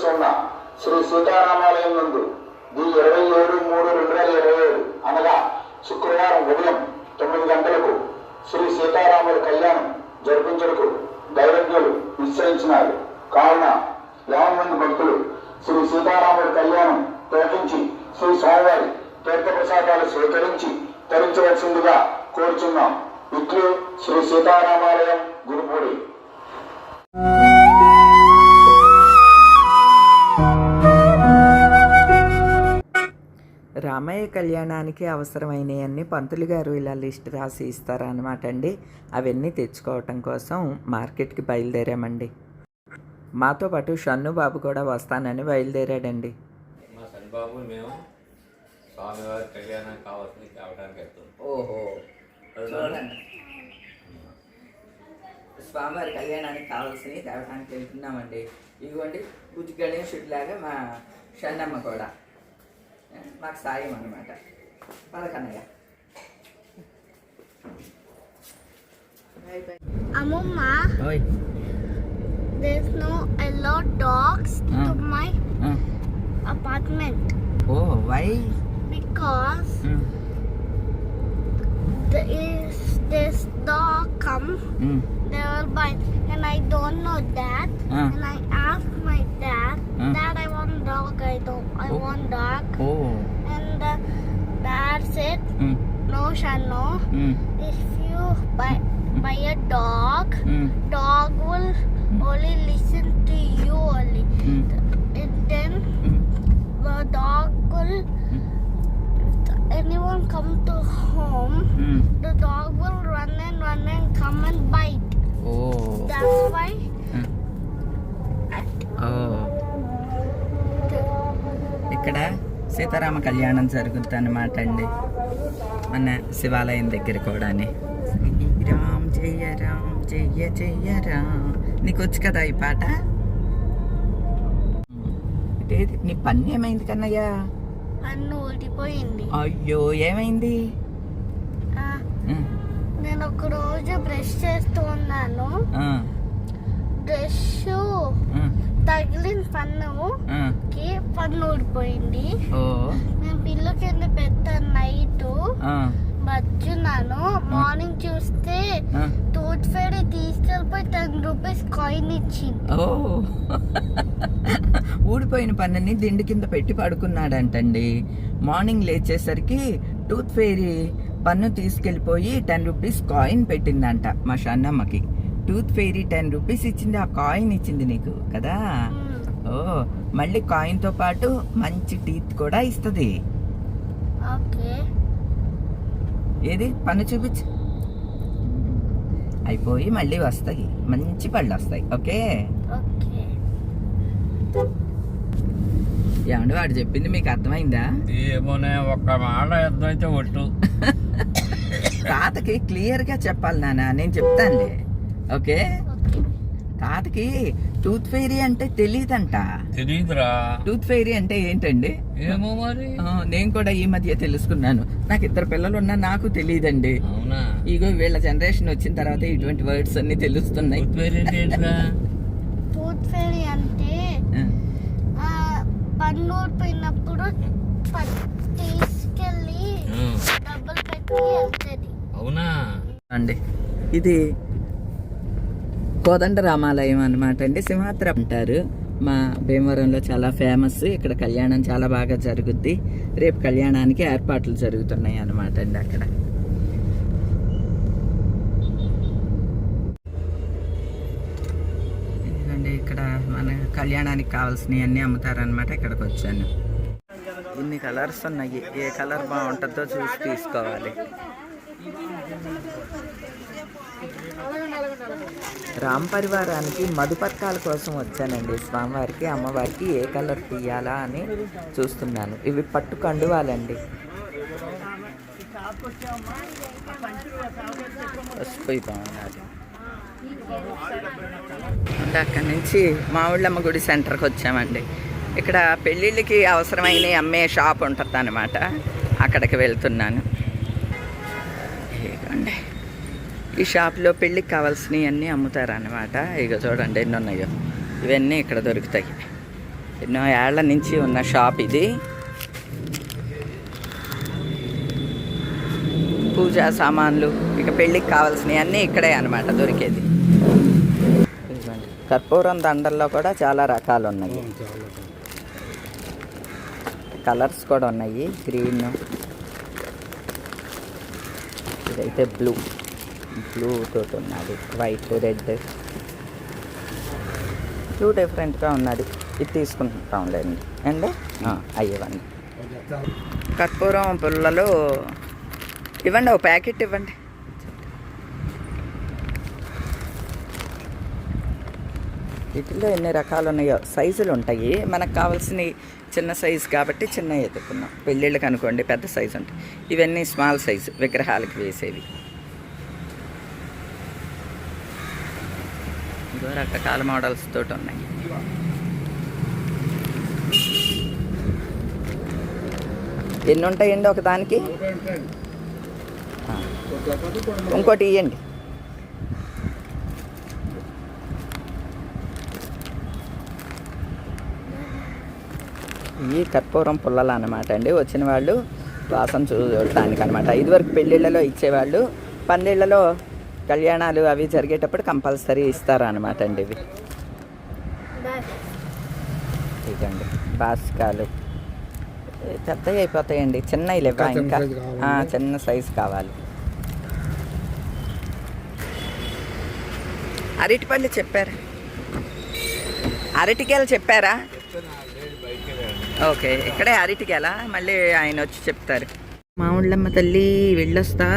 వేయించేసి ఉన్న శ్రీ సీతారామాలయం నందు ది 27/3/2027 అనగా శుక్రవారం ఉదయం 9 గంటలకు శ్రీ సీతారాముల కళ్యాణం జరిపించడానికి దైవజ్ఞులు నిశ్చయించినారు. కావున 50 మంది భక్తులు శ్రీ సీతారాముల కళ్యాణం ప్రకటించి శ్రీ స్వామివారి తీర్థప్రసాదాలు స్వీకరించి తరించవలసిందిగా కోరుచున్నాం. ఇట్లు శ్రీ సీతారామాలయం గురుపూడి. రామయ్య కళ్యాణానికి అవసరమైనవన్నీ పంతులు గారు ఇలా లిస్ట్ రాసి ఇస్తారనమాట అండి. అవన్నీ తెచ్చుకోవటం కోసం మార్కెట్కి బయలుదేరామండి. మాతో పాటు షన్ను బాబు కూడా వస్తానని బయలుదేరాడండి. మా సన్బాబు మేము స్వామివారి కళ్యాణం కావాల్సింది కావడానికి వెళ్తాం. ఓహో, చూడండి, స్వామివారి కళ్యాణానికి కావాల్సినవి తేవడానికి వెళ్తున్నామండి. ఇదిగోండి బుజ్జి గణేశుడిలాగా మా షన్నమ్మ కూడా మాకు సాయం అన్నమాట. పదకన్నయ్య. అమ్మమ్మ, there's no yellow dogs to my apartment. Oh, why? Because this dog come, they will bite, and I don't know that. And I asked my dad, Dad, I want dog. I want dog. Oh. And dad said, No, Shano. If you buy a dog, dog will only listen to you only. And then the dog will, if anyone come to home, the dog will run and come and bite. Oh. That's why. Oh. ఇక్కడ సీతారామ కళ్యాణం జరుగుతుంది అన్నమాట అండి, మన శివాలయం దగ్గర కూడా. రామ్ జయ రామ్ జయ జయ రామ్. నీకు వచ్చు కదా ఈ పాట? ఇదేది నీ పన్ను ఏమైంది కన్నయ్య? పన్ను ఊడిపోయింది. అయ్యో, ఏమైంది? నేను ఒక రోజు బ్రష్ చేస్తూ ఉన్నాను. బ్రష్ తగిలిన పన్నుకి పన్ను ఊడిపోయింది. నేను పిల్లు కింద పెట్టాను. నైట్ మర్చున్నాను. మార్నింగ్ చూస్తే టూత్ ఫేరీ తీసుకెళ్ళిపోయి 10 రూపీస్ కాయిన్ ఇచ్చింది. ఊడిపోయిన పన్నుని దిండు కింద పెట్టి పడుకున్నాడంటండి. మార్నింగ్ లేచేసరికి టూత్ ఫేరీ పన్ను తీసుకెళ్ళిపోయి 10 రూపీస్ కాయిన్ పెట్టిందంట మా షన్నమ్మకి. టూత్ ఫెయిరీ 10 రూపీస్ ఇచ్చింది, ఆ కాయిన్ ఇచ్చింది నీకు కదా. ఓ, మళ్ళీ కాయిన్తో పాటు మంచి టీత్ కూడా ఇస్తుంది. ఏది పన్ను చూపించు. అయిపోయి మళ్ళీ వస్తాయి, మంచి పళ్ళు వస్తాయి. ఓకే, ఏమండి వాడు చెప్పింది మీకు అర్థమైందా? ఏమోనే, ఒక్క మాట అర్థమైతే ఒట్టు. తాతకి క్లియర్ గా చెప్పాలి నాన్న, నేను చెప్తానులే. ఓకే, తాతకి టూత్ ఫెయిరీ అంటే తెలియదంట. తెలీదురా. టూత్ ఫెయిరీ అంటే ఏంటండి? ఏమో మరి, నేను కూడా ఈ మధ్య తెలుసుకున్నాను. నాకు 2 పిల్లలు ఉన్నా నాకు తెలియదండి. అవునా? ఇగో వీళ్ళ జనరేషన్ వచ్చిన తర్వాత ఇటువంటి వర్డ్స్ అన్ని తెలుస్తున్నాయి. టూత్ ఫెయిరీ అంటే పన్ను ఊడిపోయినప్పుడు తీసుకెళ్ళి డబ్బులు పెట్టి వెళ్తుంది. అవునా అండి, ఇది కోదండ రామాలయం అనమాట అండి. సింహాద్రి అంటారు. మా భీమవరంలో చాలా ఫేమస్. ఇక్కడ కళ్యాణం చాలా బాగా జరుగుద్ది. రేపు కళ్యాణానికి ఏర్పాట్లు జరుగుతున్నాయి అన్నమాట అండి. అక్కడ ఎందుకంటే ఇక్కడ మన కళ్యాణానికి కావాల్సినవి అన్నీ అమ్ముతారనమాట. ఇక్కడికి వచ్చాను. ఇన్ని కలర్స్ ఉన్నాయి, ఏ కలర్ బాగుంటుందో చూసి తీసుకోవాలి. రామ్ పరివారానికి మధుపర్కాల కోసం వచ్చానండి. స్వామివారికి అమ్మవారికి ఏ కలర్ తీయాలా అని చూస్తున్నాను. ఇవి పట్టు కండువాలండి. పసుపు బాగున్నది. అంటే అక్కడి నుంచి మావుళ్ళమ్మ గుడి సెంటర్కి వచ్చామండి. ఇక్కడ పెళ్ళిళ్ళకి అవసరమైన అమ్మే షాప్ ఉంటుంది అన్నమాట. అక్కడికి వెళ్తున్నాను. ఇదిగోండి, ఈ షాప్లో పెళ్ళికి కావాల్సినవి అన్నీ అమ్ముతారన్నమాట. ఇక చూడండి ఎన్ని ఉన్నాయో. ఇవన్నీ ఇక్కడ దొరుకుతాయి. ఎన్నో ఏళ్ల నుంచి ఉన్న షాప్ ఇది. పూజా సామాన్లు, ఇక పెళ్ళికి కావాల్సినవి అన్నీ ఇక్కడే అన్నమాట దొరికేది. కర్పూరం దండల్లో కూడా చాలా రకాలు ఉన్నాయి, కలర్స్ కూడా ఉన్నాయి. గ్రీన్, ఇదైతే బ్లూ తోటి ఉన్నది, వైట్, రెడ్, బ్లూ డిఫరెంట్గా ఉన్నది. ఇది తీసుకుంటాంలేండి అండి. అయ్యవండి కర్పూరం పుల్లలు ఇవ్వండి, ఒక ప్యాకెట్ ఇవ్వండి. వీటిలో ఎన్ని రకాలు ఉన్నాయో, సైజులు ఉంటాయి. మనకు కావాల్సిన చిన్న సైజు కాబట్టి చిన్న ఎత్తుకున్నాం. పెళ్ళిళ్ళకి అనుకోండి పెద్ద సైజు ఉంటాయి. ఇవన్నీ స్మాల్ సైజు విగ్రహాలకు వేసేవి. ఇంకో రకరకాల మోడల్స్ తోటి ఉన్నాయి. ఎన్ని ఉంటాయండి ఒకదానికి? ఇంకోటి ఇవ్వండి. ఈ కర్పూరం పుల్లలు అన్నమాట అండి. వచ్చిన వాళ్ళు వాసన చూడటానికి అనమాట. ఇదివరకు పెళ్ళిళ్ళలో ఇచ్చేవాళ్ళు, పందిళ్ళలో కళ్యాణాలు అవి జరిగేటప్పుడు కంపల్సరీ ఇస్తారు అనమాట అండి. ఇవి ఇదండి బాస్కాలు, పెద్దవి అయిపోతాయండి, చిన్నవి లేవా ఇంకా? చిన్న సైజు కావాలి. అరటిపళ్ళు చెప్పారా? అరటికాయలు చెప్పారా? ఓకే, ఇక్కడే అరటికాయల, మళ్ళీ ఆయన వచ్చి చెప్తారు. మామిళ్ళమ్మ తల్లి వెళ్ళొస్తా.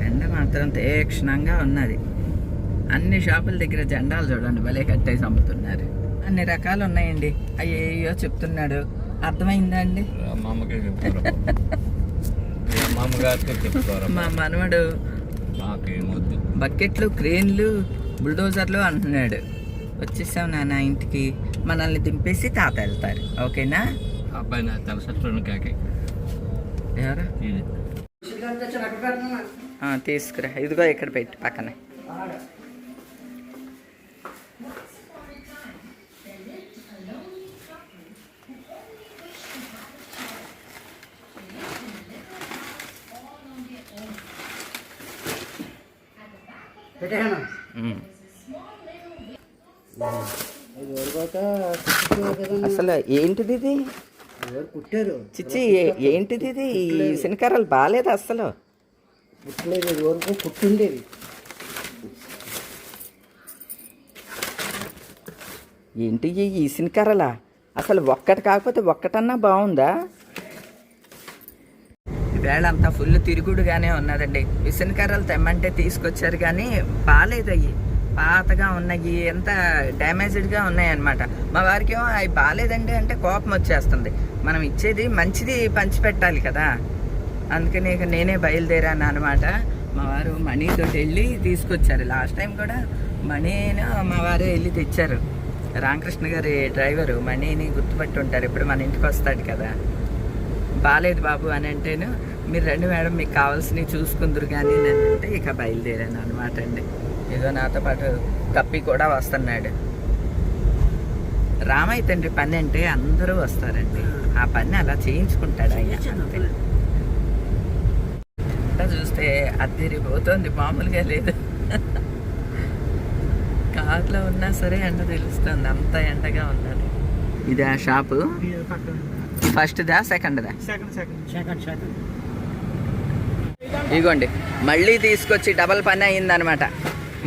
ఎండ మాత్రం తీక్షణంగా ఉన్నది. అన్ని షాపుల దగ్గర జెండాలు చూడండి, భలే కట్టేసి అమ్ముతున్నారు. అన్ని రకాలు ఉన్నాయండి. అయ్యో చెప్తున్నాడు, అర్థమైందా అండి? మా మనవడు బకెట్లు, క్రేన్లు, బుల్డోజర్లు అంటున్నాడు. వచ్చేసాం నాన్న ఇంటికి, మనల్ని దింపేసి తాత వెళ్తారు. ఓకేనా? ఎవరా? తీసుకురా, ఇదిగో ఇక్కడ పెట్టి పక్కనే. అసలు ఏంటిది ఇది? కుట్టారు చిచ్చి, ఏంటిది ఇది? ఈ శనికారాలు బాగాలేదు అసలు. పుట్టిండేది ఏంటి ఈ శనికారాలా? అసలు ఒక్కటి కాకపోతే ఒక్కటన్నా బాగుందా? వేళ అంతా ఫుల్ తిరుగుడుగానే ఉన్నదండి. విసనకర్రలు తెమ్మంటే తీసుకొచ్చారు కానీ బాగాలేదు. అవి పాతగా ఉన్నాయి, ఎంత డ్యామేజ్డ్గా ఉన్నాయన్నమాట. మా వారికి ఏమో అవి బాగాలేదండి అంటే కోపం వచ్చేస్తుంది. మనం ఇచ్చేది మంచిది పంచిపెట్టాలి కదా, అందుకని ఇక నేనే బయలుదేరాను అనమాట. మా వారు మణితో వెళ్ళి తీసుకొచ్చారు. లాస్ట్ టైం కూడా మణిని మా వారే వెళ్ళి తెచ్చారు. రామకృష్ణ గారి డ్రైవరు మణిని గుర్తుపట్టి ఉంటారు, ఇప్పుడు మన ఇంటికి వస్తాడు కదా. బాగాలేదు బాబు అని అంటేను, మీరు రండి మేడం మీకు కావాల్సినవి చూసుకుందరు కానీ అంటే ఇక బయలుదేరాను అనమాట అండి. ఏదో నాతో పాటు కప్పి కూడా వస్తున్నాడు. రామయ్య తండ్రి పని అంటే అందరూ వస్తారండి, ఆ పని అలా చేయించుకుంటాడు ఆయన. అంతా చూస్తే అద్దరిపోతుంది, మామూలుగా లేదు. కార్లో ఉన్నా సరే ఎండ తెలుస్తుంది, అంత ఎండగా ఉన్నది. ఇది ఆ షాపు ఫస్ట్దా సెకండ్దా? ఇదిగోండి మళ్ళీ తీసుకొచ్చి డబల్ పని అయిందనమాట.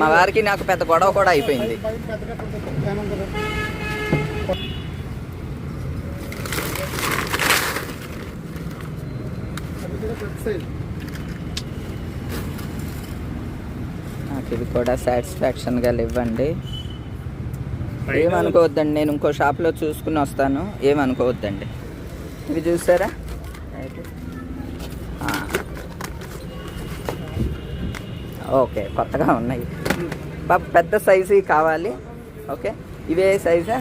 మా వారికి నాకు పెద్ద గొడవ కూడా అయిపోయింది. నాకు ఇవి కూడా సాటిస్ఫాక్షన్గా ఇవ్వండి. ఏమనుకోవద్దండి, నేను ఇంకో షాప్లో చూసుకుని వస్తాను, ఏమనుకోవద్దండి. ఇవి చూసారా, ఓకే కొత్తగా ఉన్నాయి. బాబు పెద్ద సైజు కావాలి. ఓకే ఇవే సైజా?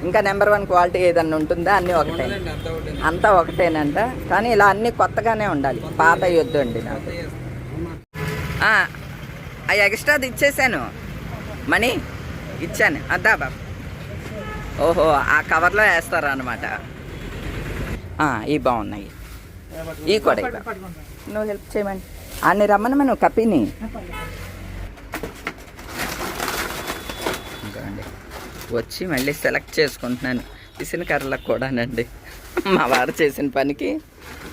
ఇంకా నెంబర్ 1 క్వాలిటీ ఏదన్నా ఉంటుందా? అన్నీ ఒకటే, అంతా ఒకటేనంట. కానీ ఇలా అన్నీ కొత్తగానే ఉండాలి, పాత వద్దు అండి నాకు. ఆ ఎక్స్ట్రాది ఇచ్చేసాను మణి, ఇచ్చాను అద్దా బాబు. ఓహో, ఆ కవర్లో వేస్తారా అనమాట. ఇవి బాగున్నాయి. ఈ కూడా నువ్వు హెల్ప్ చేయమని అన్ని రమ్మని నువ్వు కప్పిని. ఇంకోండి వచ్చి మళ్ళీ సెలెక్ట్ చేసుకుంటున్నాను విసిన కర్రలకు కూడానండి. మా వారు చేసిన పనికి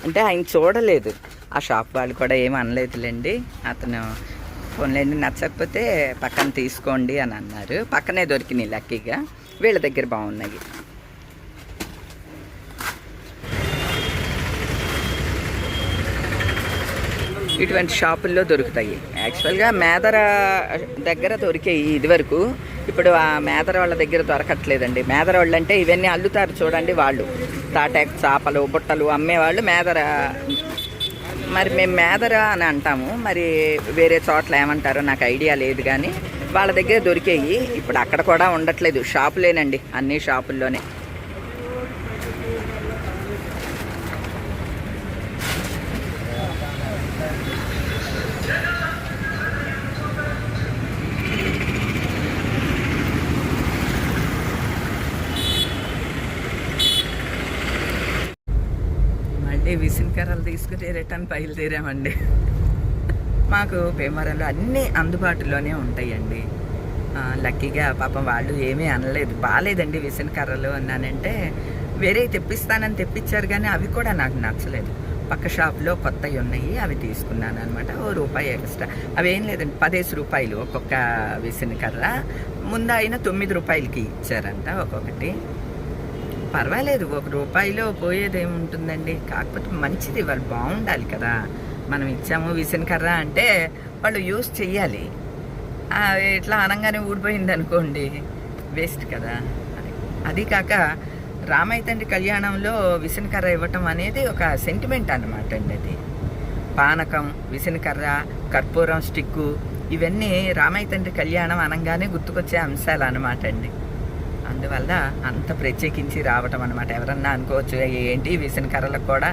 అంటే ఆయన చూడలేదు, ఆ షాప్ వాళ్ళు కూడా ఏమి అనలేదులేండి. అతను ఫోన్లేండి నచ్చకపోతే పక్కన తీసుకోండి అని అన్నారు. పక్కనే దొరికినాయి లక్కీగా, వీళ్ళ దగ్గర బాగున్నాయి. ఇటువంటి షాపుల్లో దొరుకుతాయి. యాక్చువల్గా మేదర దగ్గర దొరికాయి ఇదివరకు, ఇప్పుడు ఆ మేదర వాళ్ళ దగ్గర దొరకట్లేదండి. మేదర వాళ్ళు అంటే ఇవన్నీ అల్లుతారు చూడండి, వాళ్ళు తాటాకు చేపలు బుట్టలు అమ్మేవాళ్ళు మేదర. మరి మేము మేదర అని అంటాము, మరి వేరే చోట్ల ఏమంటారో నాకు ఐడియా లేదు. కానీ వాళ్ళ దగ్గర దొరికాయి. ఇప్పుడు అక్కడ కూడా ఉండట్లేదు, షాపులేనండి, అన్ని షాపుల్లోనే. విసిన కర్రలు తీసుకుని రిటర్న్ బయలుదేరామండి. మాకు భీమవరంలో అన్నీ అందుబాటులోనే ఉంటాయండి. లక్కీగా పాపం వాళ్ళు ఏమీ అనలేదు, బాగాలేదండి విసిన కర్రలు అన్నానంటే వేరే తెప్పిస్తానని తెప్పించారు. కానీ అవి కూడా నాకు నచ్చలేదు. పక్క షాప్లో కొత్తవి ఉన్నాయి, అవి తీసుకున్నాను అనమాట. ₹1 ఎక్స్ట్రా. అవి ఏం లేదండి, 15 రూపాయలు ఒక్కొక్క విసిన కర్ర. ముందు అయినా ₹9కి ఇచ్చారంట ఒక్కొక్కటి. పర్వాలేదు, ₹1 పోయేది ఏముంటుందండి. కాకపోతే మంచిది, వాళ్ళు బాగుండాలి కదా. మనం ఇచ్చాము విసిన కర్ర అంటే వాళ్ళు యూస్ చెయ్యాలి. ఇట్లా అనగానే ఊడిపోయింది అనుకోండి, వేస్ట్ కదా. అది కాక రామయ్య తండ్రి కళ్యాణంలో విసిన కర్ర ఇవ్వటం అనేది ఒక సెంటిమెంట్ అన్నమాట అండి. అది పానకం, విసిన కర్ర, కర్పూరం స్టిక్కు, ఇవన్నీ రామయ్య తండ్రి కళ్యాణం అనగానే గుర్తుకొచ్చే అంశాలు అన్నమాట అండి. అందువల్ల అంత ప్రత్యేకించి రావటం అనమాట. ఎవరన్నా అనుకోవచ్చు ఏంటి విసిన కర్రలకు కూడా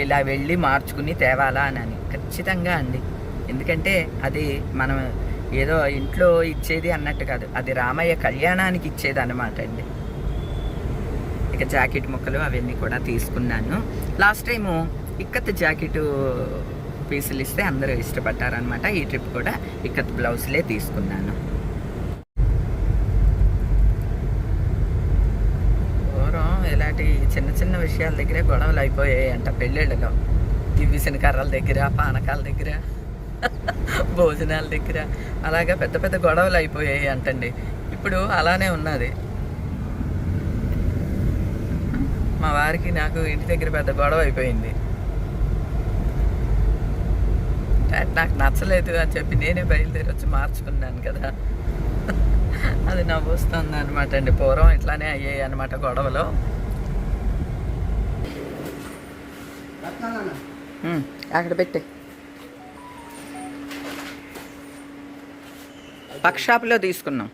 ఇలా వెళ్ళి మార్చుకుని తేవాలా అని. ఖచ్చితంగా అండి, ఎందుకంటే అది మనం ఏదో ఇంట్లో ఇచ్చేది అన్నట్టు కాదు, అది రామయ్య కళ్యాణానికి ఇచ్చేది అనమాట అండి. ఇక జాకెట్ ముక్కలు అవన్నీ కూడా తీసుకున్నాను. లాస్ట్ టైము ఇక్కత్ జాకెట్ పీసులు ఇస్తే అందరూ ఇష్టపడ్డారనమాట. ఈ ట్రిప్ కూడా ఇక్కత్ బ్లౌజ్లే తీసుకున్నాను. ఇలాంటి చిన్న చిన్న విషయాల దగ్గరే గొడవలు అయిపోయాయి అంట పెళ్ళిళ్ళలో. ఈ విసిన కర్రల దగ్గర, పానకాల దగ్గర, భోజనాల దగ్గర అలాగా పెద్ద పెద్ద గొడవలు అయిపోయాయి అంటండి. ఇప్పుడు అలానే ఉన్నది. మా వారికి నాకు ఇంటి దగ్గర పెద్ద గొడవ అయిపోయింది. నాకు నచ్చలేదు అని చెప్పి నేనే బయలుదేరి వచ్చి మార్చుకున్నాను కదా. అది నవ్వు వస్తుంది అనమాట అండి. పూర్వం ఇట్లానే అయ్యాయి అనమాట గొడవలు. అక్కడ పెట్టే పక్క షాపులో తీసుకున్నాం.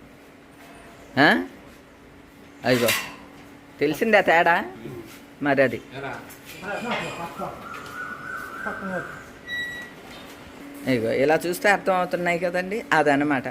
అయ్యో తెలిసిందా తేడా మరి. అది ఇగో ఇలా చూస్తే అర్థం అవుతున్నాయి కదండి, అదనమాట.